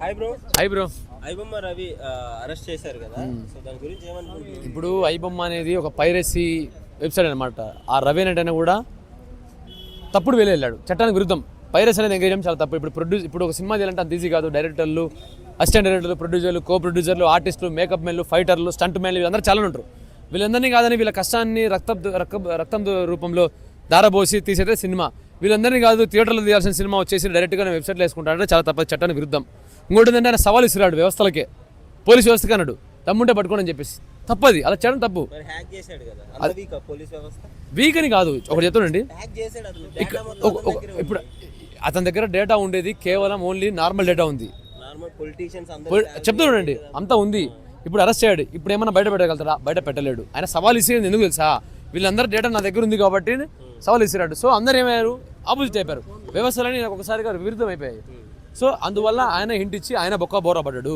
Hi bro. IBomma Ravi arrest చేశారు కదా, so దాని గురించి ఏమనుకుంటున్నారు? ఇప్పుడు ఐబొమ్మ అనేది ఒక పైరసీ వెబ్సైట్ అనమాట. ఆ రవి అంటే కూడా తప్పుడు వెళ్ళాడు, చట్టానికి విరుద్ధం. పైరసీ అనేది ఎంకరేజ్ చేయడం చాలా తప్పు. ఇప్పుడు ఒక సినిమా చేయాలంటే అంత ఈజీ కాదు. డైరెక్టర్లు, అసిస్టెంట్ డైరెక్టర్లు, ప్రొడ్యూసర్లు, కో ప్రొడ్యూసర్లు, ఆర్టిస్టులు, మేకప్ మెన్లు, ఫైటర్లు, స్టంట్ మెన్లు, వీళ్ళందరూ చాలా ఉంటారు. వీళ్ళందరినీ కాదని వీళ్ళ కష్టాన్ని రక్తం రూపంలో దారబోసి తీసేదే సినిమా. వీళ్ళందరినీ కాదు, థియేటర్లో తీయాల్సిన సినిమా వచ్చేసి డైరెక్ట్గా వెబ్సైట్లో వేసుకుంటాడంటే చాలా తప్పదు, చట్టానికి విరుద్ధం. ఇంకోటి ఏంటంటే ఆయన సవాల్ ఇస్తున్నాడు వ్యవస్థలకే, పోలీస్ వ్యవస్థకి అన్నాడు తమ్ముంటే పట్టుకోండి అని చెప్పేసి. తప్పది, అలా చేయడం తప్పు. వీక్ అని కాదు, ఒకటి చెప్తానండి. ఇప్పుడు అతని దగ్గర డేటా ఉండేది కేవలం ఓన్లీ నార్మల్ డేటా ఉంది. చెప్తానండి, అంతా ఉంది. ఇప్పుడు అరెస్ట్ అయ్యాడు, ఇప్పుడు ఏమన్నా బయట పెట్టగలుగుతారా? బయట పెట్టలేడు. ఆయన సవాల్ ఇచ్చేది ఎందుకు తెలుసా? వీళ్ళందరూ డేటా నా దగ్గర ఉంది కాబట్టి సవాల్ ఇస్తున్నాడు. సో అందరు ఏమయ్యారు? ఆపోజిట్ అయిపోయారు. వ్యవస్థలని నాకు ఒకసారిగా విరుద్ధం అయిపోయాయి. సో అందువల్ల ఆయన హింట్ ఇచ్చి ఆయన బొక్క బోరా పడ్డాడు.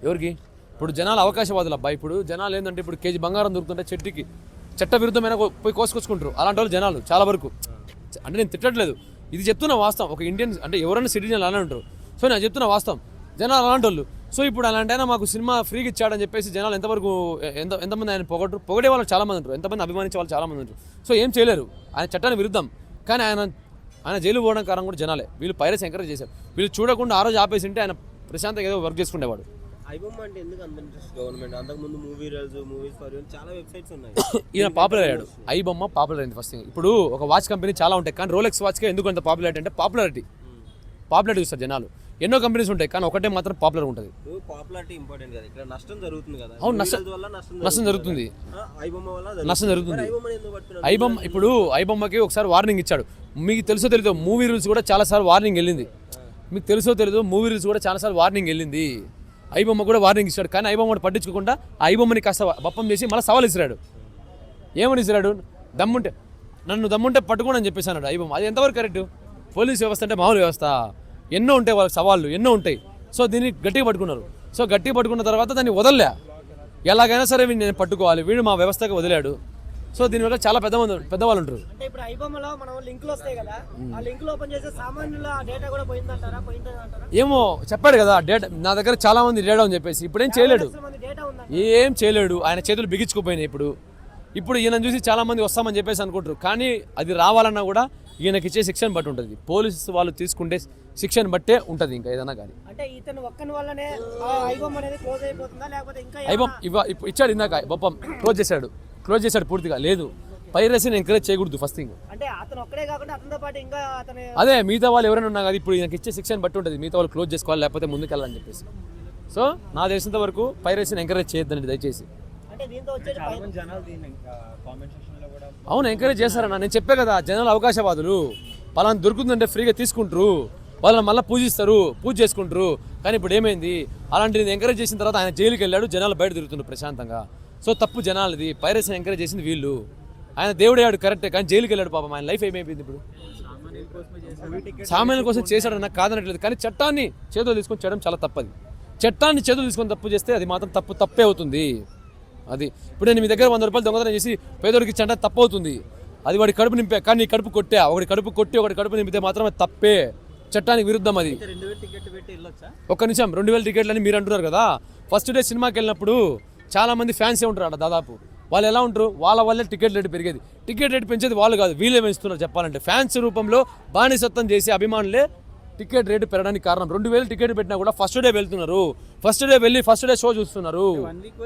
ఎవరికి? ఇప్పుడు జనాలు అవకాశవాదులు అబ్బాయి. ఇప్పుడు జనాలు ఏంటంటే, ఇప్పుడు కేజీ బంగారం దొరుకుతుంటే చెట్టుకి చట్ట విరుద్ధమైన పోయి కోసుకొచ్చుకుంటారు. అలాంటి వాళ్ళు జనాలు చాలా వరకు. అంటే నేను తిట్టట్లేదు, ఇది చెప్తున్న వాస్తవం. ఒక ఇండియన్ అంటే ఎవరైనా సిటిజన్లు అలానే ఉంటారు. సో నేను చెప్తున్న వాస్తవం, జనాలు అలాంటి వాళ్ళు. సో ఇప్పుడు అలాంటి అయినా మాకు సినిమా ఫ్రీగా ఇచ్చాడని చెప్పేసి జనాలు ఎంతవరకు ఎంతమంది ఆయన పొగడే వాళ్ళు చాలా మంది ఉంటారు, ఎంతమంది అభిమానించే వాళ్ళు చాలా మంది ఉంటారు. సో ఏం చేయలేరు, ఆయన చట్టానికి విరుద్ధం. కానీ ఆయన జైలు పోవడం కారణం కూడా జనాలే. వీళ్ళు పైరసీ ఎంకరేజ్ చేశారు. వీళ్ళు చూడకుండా ఆ రోజు ఆపేసి ఉంటే ఆయన ప్రశాంతంగా ఏదో వర్క్ చేసుకునేవాడు. ఐబొమ్మ అంటే ఎందుకు అంత ఇంట్రెస్ట్ గవర్నమెంట్? అంతకుముందు మూవీస్ ఫర్ చాలా వెబ్సైట్స్ ఉన్నాయి. ఈయన పాపులర్ అయ్యాడు. ఐబొమ్మ పాపులర్ అయింది ఫస్ట్ థింగ్. ఇప్పుడు ఒక వాచ్ కంపెనీ చాలా ఉంటాయి, కానీ రోలెక్స్ వాచ్కే ఎందుకు అంత పాపులారిటీ అంటే పాపులారిటీ చూస్తారు జనాలు. ఎన్నో కంపెనీస్ ఉంటాయి, కానీ ఒకటే మాత్రం పాపులర్ ఉంటుంది. పాపులారిటీ ఇంపార్టెంట్ కదా, ఇక్కడ నష్టం జరుగుతుంది కదా. అవును, నష్టం జరుగుతుంది. నష్టం జరుగుతుంది. ఇప్పుడు ఐబొమ్మకి ఒకసారి వార్నింగ్ ఇచ్చాడు. మీకు తెలుసో తెలీదు, మూవీ రూల్స్ కూడా చాలాసార్లు వార్నింగ్ వెళ్ళింది. మీకు తెలుసో తెలీదు, మూవీ రూల్స్ కూడా చాలాసార్లు వార్నింగ్ వెళ్ళింది. ఐబొమ్మ కూడా వార్నింగ్ ఇచ్చాడు, కానీ ఐబొమ్మ కూడా పట్టించుకోకుండా ఐబొమ్మని కాస్త బప్పం చేసి మళ్ళీ సవాల్ ఇస్తున్నాడు. ఏమని ఇస్తున్నాడు? దమ్ముంటే పట్టుకోండి అని చెప్పేసి అన్నాడు ఐబొమ్మ. అది ఎంతవరకు కరెక్ట్? పోలీస్ వ్యవస్థ అంటే మామూలు వ్యవస్థ, ఎన్నో ఉంటాయి వాళ్ళకి సవాళ్ళు, ఎన్నో ఉంటాయి. సో దీన్ని గట్టిగా పట్టుకున్నారు. సో గట్టిగా పట్టుకున్న తర్వాత దాన్ని వదలలే. ఎలాగైనా సరే వీడిని నేను పట్టుకోవాలి, వీడు మా వ్యవస్థకి వదిలాడు. సో దీనివల్ల చాలా పెద్దవాళ్ళు ఉంటారు. ఇప్పుడు ఐబొమ్మలో మనం లింకులు వస్తాయి కదా, ఆ లింకులు ఓపెన్ చేసే సామాన్యుల డేటా కూడా పోయిందంటారా? ఏమో చెప్పాడు కదా, డేటా నా దగ్గర చాలా మంది డేటా అని చెప్పేసి. ఇప్పుడు ఏం చేయలేడు, ఏం చేయలేడు. ఆయన చేతులు బిగించుకుపోయినాయి. ఇప్పుడు ఈయన చూసి చాలా మంది వస్తామని చెప్పేసి అనుకుంటారు, కానీ అది రావాలన్నా కూడా ఈయనకి ఇచ్చే శిక్షను బట్టి ఉంటుంది. పోలీసు వాళ్ళు తీసుకుంటే శిక్షను బట్టే ఉంటుంది. ఇంకా ఏదైనా కానీ ఐబొమ్మ ఇచ్చాడు ఇందాక, బొప్పం క్లోజ్ చేశాడు పూర్తిగా. లేదు, పైరసీని ఎంకరేజ్ చేయకూడదు ఫస్ట్ థింగ్. అదే మిగతా వాళ్ళు ఎవరైనా ఉన్నా కదా, ఇప్పుడు ఈయనకి ఇచ్చే శిక్షను బట్టి ఉంటుంది. మిగతా వాళ్ళు క్లోజ్ చేసుకోవాలి, లేకపోతే ముందుకెళ్ళాలని చెప్పేసి. సో నా తెలిసినంత వరకు పైరసీని ఎంకరేజ్ చేయొద్దండి దయచేసి. అవును, ఎంకరేజ్ చేస్తారన్న. నేను చెప్పే కదా, జనాలు అవకాశవాదులు. పలానా దొరుకుతుందంటే ఫ్రీగా తీసుకుంటారు, వాళ్ళని మళ్ళీ పూజ చేసుకుంటారు. కానీ ఇప్పుడు ఏమైంది? అలాంటిది ఎంకరేజ్ చేసిన తర్వాత ఆయన జైలుకి వెళ్ళాడు, జనాలు బయట తిరుగుతున్నారు ప్రశాంతంగా. సో తప్పు జనాలది, పైరసీని ఎంకరేజ్ చేసింది వీళ్ళు. ఆయన దేవుడయ్యాడు కరెక్టే, కానీ జైలుకి వెళ్ళాడు పాపం. ఆయన లైఫ్ ఏమైపోయింది? ఇప్పుడు సామాన్యుల కోసం చేశాడన్న కాదనట్లేదు, కానీ చట్టాన్ని చేతులు తీసుకొని చేయడం చాలా తప్పది. చట్టాన్ని చేతులు తీసుకొని తప్పు చేస్తే అది మాత్రం తప్పే అవుతుంది. అది ఇప్పుడు నేను మీ దగ్గర 100 రూపాయలు దొంగతనం చేసి పేదోడికి ఇచ్చా తప్పు అవుతుంది. అది వాడి కడుపు నింపా, కానీ నీ కడుపు కొట్టా, ఒకటి కడుపు నింపితే మాత్రం తప్పే, చట్టానికి విరుద్ధం అది. ఒక్క నిమిషం, 2000 టికెట్లు అని మీరు అంటున్నారు కదా. ఫస్ట్ డే సినిమాకి వెళ్ళినప్పుడు చాలా మంది ఫ్యాన్సే ఉంటారు అక్కడ. దాదాపు వాళ్ళు ఎలా ఉంటారు? వాళ్ళ వల్లే టికెట్ రేటు పెరిగేది. టికెట్ రేటు పెంచేది వాళ్ళు కాదు, వీళ్ళే పెంచుతున్నారు చెప్పాలంటే. ఫ్యాన్స్ రూపంలో బానిసత్వం చేసి అభిమానులే టికెట్ రేటు పెరగడానికి కారణం. 2000 టికెట్ పెట్టినా కూడా ఫస్ట్ డే వెళ్తున్నారు, ఫస్ట్ డే వెళ్ళి ఫస్ట్ డే షో చూస్తున్నారు. 1 వీక్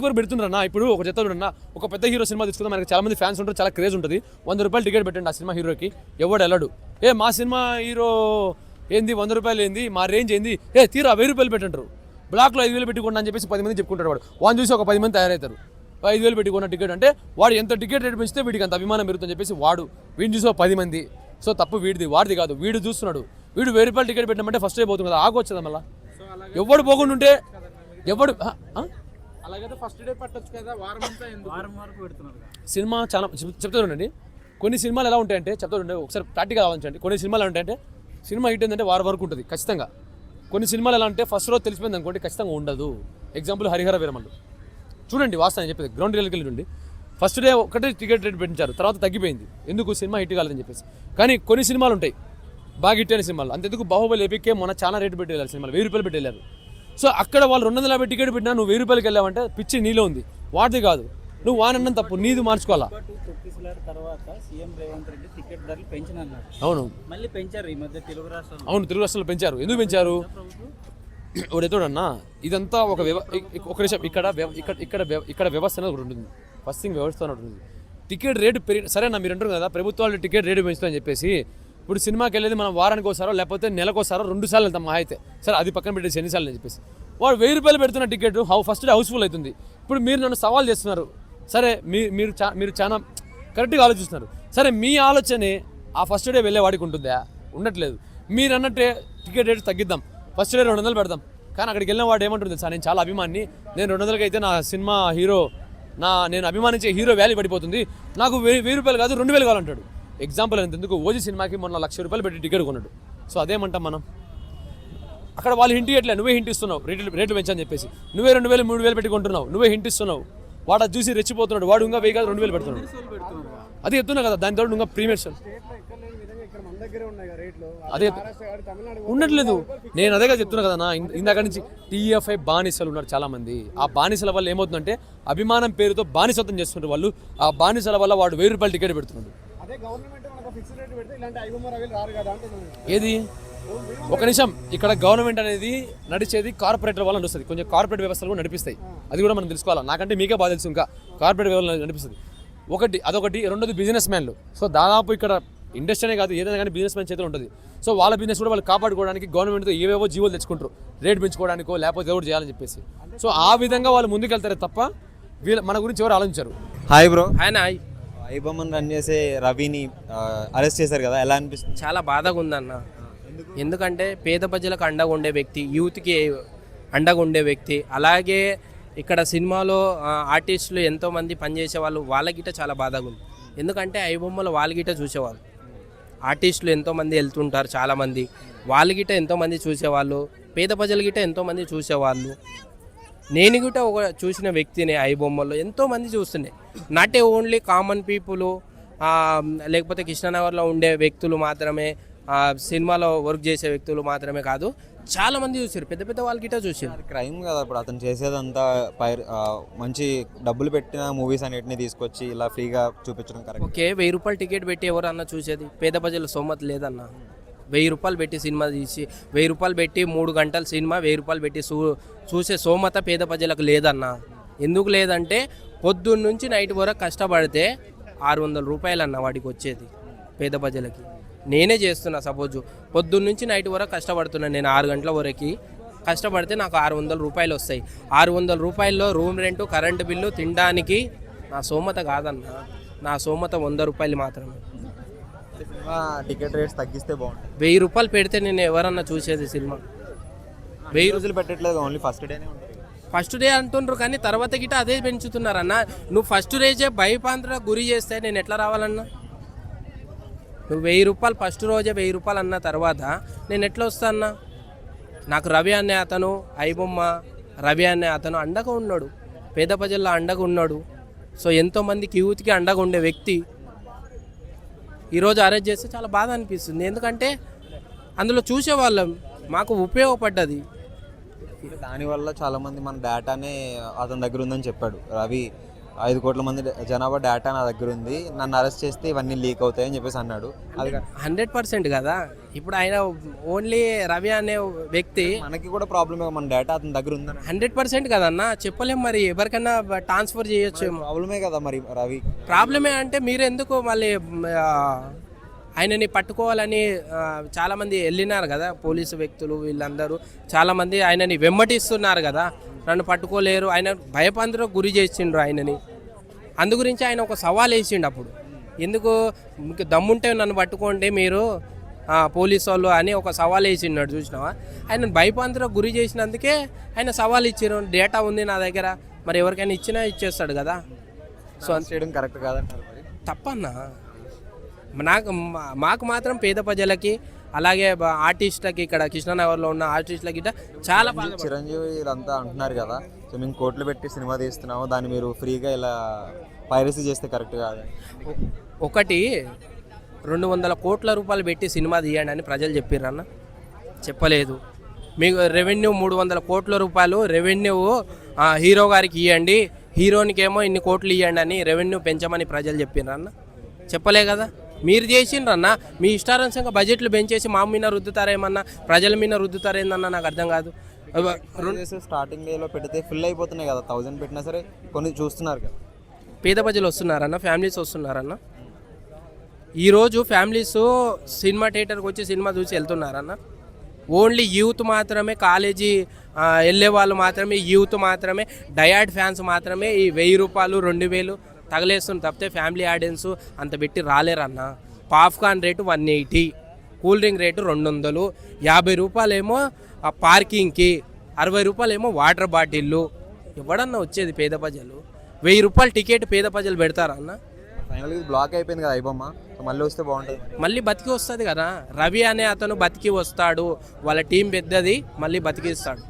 వరకు పెడుతున్నారన్నా. ఇప్పుడు ఒక చెప్తాను, ఒక పెద్ద హీరో సినిమా తీసుకుందాం, మనకి చాలా మంది ఫ్యాన్స్ ఉంటారు, చాలా క్రేజ్ ఉంటుంది. 100 రూపాయలు టికెట్ పెట్టండి ఆ సినిమా హీరోకి, ఎవడు వెళ్ళడు. మా సినిమా హీరో ఏంది 100 రూపాయలు ఏంది, మా రేంజ్ ఏంది, తీరా 1000 రూపాయలు పెట్టంటారు. బ్లాక్లో 5000 పెట్టుకోండి అని చెప్పేసి 10 మంది చెప్పుకుంటాడు. వాడు చూసి ఒక 10 మంది తయారవుతారు. 5000 పెట్టుకున్న టికెట్ అంటే వాడు ఎంత టికెట్ రేటు పెంచితే వీడికి అంత అభిమానం పెరుగుతుందని చెప్పేసి వీడిని చూసి 10 మంది. సో తప్పు వాడిది కాదు, వీడు చూస్తున్నాడు. వీడు 1000 రూపాయలు టికెట్ పెట్టినమంటే ఫస్ట్ డే పోతుంది కదా, ఆగొచ్చు కదా. మళ్ళీ ఎవడు పోకుండా ఉంటే ఎవడు సినిమా చాలా చెప్తానండి. కొన్ని సినిమాలు ఎలా ఉంటాయంటే చెప్తానండి, ఒకసారి ప్రాక్టికల్ ఆలోచించండి. కొన్ని సినిమాలు ఎలా ఉంటాయంటే, సినిమా హిట్ ఏంటంటే వారం వరకు ఉంటుంది ఖచ్చితంగా. కొన్ని సినిమాలు ఎలా అంటే ఫస్ట్ రోజు తెలిసిపోయింది అనుకోండి, ఖచ్చితంగా ఉండదు. ఎగ్జాంపుల్ హరిహర వీరమల్లు చూడండి, వాస్తవం చెప్పేది గ్రౌండ్ రియాలిటీకి వెళ్ళి ఫస్ట్ డే ఒకటే టికెట్ రేట్ పెంచారు, తర్వాత తగ్గిపోయింది. ఎందుకు? సినిమా హిట్ కాలేదని చెప్పేసి. కానీ కొన్ని సినిమాలు ఉంటాయి, బాగా హిట్ అయిన సినిమాలు. అంతెందుకు బాహుబలి ఎపిక్కే మొన్న చాలా రేటు పెట్టి వెళ్ళారు సినిమాలు, 1000 రూపాయలు పెట్టి వెళ్ళారు. సో అక్కడ వాళ్ళు 250 టికెట్ పెట్టినా నువ్వు 1000 రూపాయలకి వెళ్ళావంటే పిచ్చి నీలో ఉంది, వాడిది కాదు. నువ్వు వానన్నం తప్పు, నీది మార్చుకోవాలా. తర్వాత సీఎం రేవంత్ రెడ్డి టికెట్ ధరలు పెంచినన్నారు. అవును మళ్ళీ పెంచారు ఈ మధ్య తెలుగు రాష్ట్రాల్లో. అవును, తెలుగు రాష్ట్రాల్లో పెంచారు. ఎందుకు పెంచారు? ఒకడెతోడన్నా ఇదంతా ఒక ఒక నిమిషం, ఇక్కడ వ్యవస్థ అనేది ఒకటి ఉంటుంది. ఫస్ట్ థింగ్ వ్యవస్థ అనేది ఉంటుంది. టికెట్ రేటు సరేనా మీరు అంటారు కదా ప్రభుత్వాలు టికెట్ రేటు పెంచుతాయని చెప్పేసి. ఇప్పుడు సినిమాకి వెళ్ళేది మనం వారానికి ఒకసారో లేకపోతే నెలకోసారో 2 సార్లు వెళ్తాం మా అయితే. సరే అది పక్కన పెట్టేసి ఎన్నిసార్లు అని చెప్పేసి వాడు 1000 రూపాయలు పెడుతున్న టికెట్ ఫస్ట్ డే హౌస్ఫుల్ అవుతుంది. ఇప్పుడు మీరు నన్ను సవాల్ చేస్తున్నారు. సరే మీరు చాలా కరెక్ట్గా ఆలోచిస్తున్నారు. సరే మీ ఆలోచనే ఆ ఫస్ట్ డే వెళ్ళే వాడికి ఉంటుందా? ఉండట్లేదు. మీరు అన్నట్టే టికెట్ రేటు తగ్గిద్దాం, ఫస్ట్ డే 200 పెడదాం. కానీ అక్కడికి వెళ్ళిన వాడు ఏమంటుంది తెలుసా, నేను చాలా అభిమాని, నేను 200కి అయితే నా సినిమా హీరో నేను అభిమానించే హీరో వాల్యూ పడిపోతుంది, నాకు 1000 రూపాయలు కాదు 2000 కావాలంటాడు. ఎగ్జాంపుల్ ఎందుకు ఓజీ సినిమాకి మొన్న 1,00,000 రూపాయలు పెట్టి టికెట్ కొన్నాడు. సో అదేమంటాం మనం? అక్కడ వాళ్ళు హింట్ ఇవ్వట్లే, నువ్వే హింట్ ఇస్తున్నావు రేట్లు పెంచని చెప్పేసి. నువ్వే 2000 3000 పెట్టి కొంటున్నావు, నువ్వే హింట్ ఇస్తున్నావు. వాడు అది చూసి రెచ్చిపోతున్నాడు, వాడు ఇంకా 1000 కాదు 2000 పెడుతున్నాడు. అది చెప్తున్నా కదా, దాని తోడు ఇంకా ప్రీమియర్ షో అదే ఉండట్లేదు. నేను అదేగా చెప్తున్నా కదా, ఇందాక నుంచి టీఎఫ్ఐ బానిసలు ఉన్నారు చాలా మంది. ఆ బానిసల వల్ల ఏమవుతుందంటే అభిమానం పేరుతో బానిసత్వం చేస్తున్నారు వాళ్ళు. ఆ బానిసల వల్ల వాడు 1000 రూపాయలు టికెట్ పెడుతున్నాడు. ఏది ఒక నిమిషం, ఇక్కడ గవర్నమెంట్ అనేది నడిచేది కార్పొరేటర్ వల్ల నడుస్తుంది. కొంచెం కార్పొరేట్ వ్యవస్థలు కూడా నడిపిస్తాయి, అది కూడా మనం తెలుసుకోవాలి. నాకంటే మీకే బాగా తెలుసు, ఇంకా కార్పొరేట్ వ్యవస్థలు నడిపిస్తుంది. అదొకటి. రెండోది బిజినెస్ మ్యాన్లు. సో దాదాపు ఇక్కడ ఇండస్ట్రీనే కాదు ఏదైనా కానీ బిజినెస్ మ్యాన్ చేతిలో ఉంటుంది. సో వాళ్ళ బిజినెస్ కూడా వాళ్ళు కాపాడుకోవడానికి గవర్నమెంట్తో ఏవేవో జీవోలు తెచ్చుకుంటారు, రేట్ పెంచుకోవడానికో లేకపోతే ఎవరు చేయాలని చెప్పేసి. సో ఆ విధంగా వాళ్ళు ముందుకెళ్తారే తప్ప మన గురించి ఎవరు ఆలోచించారు. Hi bro. ఆయన ఐబొమ్మను రన్ చేసే రవిని అరెస్ట్ చేశారు కదా, ఎలా అనిపిస్తుంది? చాలా బాధగా ఉందన్న. ఎందుకంటే పేద ప్రజలకు అండగా ఉండే వ్యక్తి, యూత్కి అండగా ఉండే వ్యక్తి, అలాగే ఇక్కడ సినిమాలో ఆర్టిస్టులు ఎంతోమంది పనిచేసే వాళ్ళు, వాళ్ళ గిట్ట చాలా బాధగా ఉంది. ఎందుకంటే ఐబొమ్మలో వాళ్ళ గిట్ట చూసేవాళ్ళు, ఆర్టిస్టులు ఎంతోమంది వెళ్తుంటారు చాలామంది, వాళ్ళ గిట్ట ఎంతోమంది చూసేవాళ్ళు, పేద ప్రజల గిట్ట ఎంతోమంది చూసేవాళ్ళు. నేను గిట్ట ఒక చూసిన వ్యక్తిని ఐబొమ్మలో ఎంతోమంది చూస్తుండే. నాట్ ఓన్లీ కామన్ పీపుల్, లేకపోతే కృష్ణానగర్లో ఉండే వ్యక్తులు మాత్రమే, సినిమాలో వర్క్ చేసే వ్యక్తులు మాత్రమే కాదు, చాలా మంది చూసారు, పెద్ద పెద్ద వాళ్ళ గిట్ట చూసారు. క్రైమ్ కదా ఇప్పుడు అతను చేసేదంతా. మంచి డబ్బులు పెట్టిన మూవీస్ అన్నిటిని తీసుకొచ్చి ఇలా ఫ్రీగా చూపించడం కరెక్ట్. ఓకే, 1000 రూపాయలు టికెట్ పెట్టి ఎవరు అన్న చూసేది? పేద ప్రజల సోమత లేదన్న. 1000 రూపాయలు పెట్టి సినిమా తీసి 1000 రూపాయలు పెట్టి 3 గంటల సినిమా 1000 రూపాయలు పెట్టి చూసే సోమత పేద ప్రజలకు లేదన్న. ఎందుకు లేదంటే పొద్దున్న నుంచి నైట్ వరకు కష్టపడితే 600 రూపాయలు అన్న వాడికి వచ్చేది పేద ప్రజలకి. నేనే చేస్తున్నా, సపోజు పొద్దున్న నుంచి నైట్ వరకు కష్టపడుతున్నాను, నేను 6 గంటల వరకు కష్టపడితే నాకు 600 రూపాయలు వస్తాయి. 600 రూపాయల్లో రూమ్ రెంటు, కరెంటు బిల్లు, తినడానికి నా సోమత కాదన్న. నా సోమత 100 రూపాయలు మాత్రమే. సినిమా టికెట్ రేట్స్ తగ్గిస్తే బాగుంటుంది. 1000 రూపాయలు పెడితే నేను ఎవరన్నా చూసేది సినిమా? 1000 రోజులు పెట్టట్లేదు, ఓన్లీ ఫస్ట్ డేనే ఉంటుంది. ఫస్ట్ డే అంటుండ్రు కానీ తర్వాత గిట్ట అదే పెంచుతున్నారన్న. నువ్వు ఫస్ట్ రోజే భయపాంత్ర గురి చేస్తే నేను ఎట్లా రావాలన్నా? నువ్వు 1000 రూపాయలు ఫస్ట్ రోజే 1000 రూపాయలు అన్న తర్వాత నేను ఎట్లా వస్తా అన్నా? నాకు రవి అనే అతను, ఐబొమ్మ రవి అనే అతను అండగా ఉన్నాడు, పేద ప్రజల్లో అండగా ఉన్నాడు. సో ఎంతోమందికి యూత్కి అండగా ఉండే వ్యక్తి ఈరోజు అరెస్ట్ చేస్తే చాలా బాధ అనిపిస్తుంది. ఎందుకంటే అందులో చూసేవాళ్ళం, మాకు ఉపయోగపడ్డది. దానివల్ల చాలామంది మన డేటానే అతని దగ్గర ఉందని చెప్పాడు రవి. 5 కోట్ల మంది జనాభా డేటా నా దగ్గర ఉంది, నన్ను అరెస్ట్ చేస్తే ఇవన్నీ లీక్ అవుతాయని చెప్పేసి అన్నాడు. అది 100% కదా. ఇప్పుడు ఆయన ఓన్లీ రవి అనే వ్యక్తి, మనకి కూడా ప్రాబ్లమే, మన డేటా అతని దగ్గర ఉందని. 100% కదన్నా, చెప్పలేం. మరి ఎవరికైనా ట్రాన్స్ఫర్ చేయొచ్చు, ప్రాబ్లమే కదా మరి రవి. ప్రాబ్లమే అంటే మీరు ఎందుకు మళ్ళీ ఆయనని పట్టుకోవాలని చాలామంది వెళ్ళినారు కదా, పోలీసు వ్యక్తులు వీళ్ళందరూ చాలామంది ఆయనని వెంబటిస్తున్నారు కదా, నన్ను పట్టుకోలేరు, ఆయన భయపందరూ గురి చేసిండ్రు ఆయనని. అందు గురించి ఆయన ఒక సవాల్ వేసిండు అప్పుడు, ఎందుకు మీకు దమ్ముంటే నన్ను పట్టుకోండి మీరు పోలీసు వాళ్ళు అని ఒక సవాల్ వేసిండు. చూసినావా? ఆయన భయపందరూ గురి చేసినందుకే ఆయన సవాల్ ఇచ్చారు. డేటా ఉంది నా దగ్గర, మరి ఎవరికైనా ఇచ్చినా ఇచ్చేస్తాడు కదా. సో చేయడం కరెక్ట్ కాదంటారు మరి? తప్పన్నా. మాకు మాత్రం పేద ప్రజలకి, అలాగే ఆర్టిస్టులకి, ఇక్కడ కృష్ణానగర్లో ఉన్న ఆర్టిస్టులకి చాలా బాగా. చిరంజీవి ఇదంతా అంటున్నారు కదా, సో మేము కోట్లు పెట్టి సినిమా తీస్తున్నాము, దాన్ని మీరు ఫ్రీగా ఇలా పైరసీ చేస్తే కరెక్ట్ కాదు. ఒకటి 200 కోట్ల రూపాయలు పెట్టి సినిమా తీయండి అని ప్రజలు చెప్పిర్రన్న? చెప్పలేదు. మీకు రెవెన్యూ 300 కోట్ల రూపాయలు రెవెన్యూ హీరో గారికి ఇవ్వండి, హీరోనికి ఏమో ఇన్ని కోట్లు ఇవ్వండి అని రెవెన్యూ పెంచమని ప్రజలు చెప్పిర్రన్న? చెప్పలే కదా. మీరు చేసిండ్రన్న మీ ఇష్టానుసారంగా బడ్జెట్లు పెంచేసి మా మీద రుద్దుతారేమన్నా, ప్రజల మీద రుద్దుతారేందన్నా నాకు అర్థం కాదు. స్టార్టింగ్ డేలో పెడితే ఫుల్ అయిపోతున్నాయి కదా, 1000 పెట్టినా సరే కొన్ని చూస్తున్నారు కదా. పేద ప్రజలు వస్తున్నారన్న, ఫ్యామిలీస్ వస్తున్నారన్న. ఈరోజు ఫ్యామిలీస్ సినిమా థియేటర్కి వచ్చి సినిమా చూసి వెళ్తున్నారన్న. ఓన్లీ యూత్ మాత్రమే, కాలేజీ వెళ్ళే వాళ్ళు మాత్రమే, యూత్ మాత్రమే, డయాడ్ ఫ్యాన్స్ మాత్రమే ఈ 1000 రూపాయలు 2000 తగలేస్తుంది తప్పితే ఫ్యామిలీ ఆడియన్స్ అంత పెట్టి రాలేరన్న. Popcorn rate 180, cool drink rate 200, 50 రూపాయలేమో పార్కింగ్కి, 60 రూపాయలేమో వాటర్ బాటిళ్ళు. ఎవడన్నా వచ్చేది పేద ప్రజలు? 1000 రూపాయలు టికెట్ పేద ప్రజలు పెడతారా అన్న? ఫైనల్గా బ్లాక్ అయిపోయింది కదా ఐబొమ్మ, సో మళ్ళీ వస్తే బాగుంటుంది. మళ్ళీ బతికి వస్తుంది కదా. రవి అనే అతను బతికి వస్తాడు, వాళ్ళ టీం పెద్దది, మళ్ళీ బతికిస్తాడు.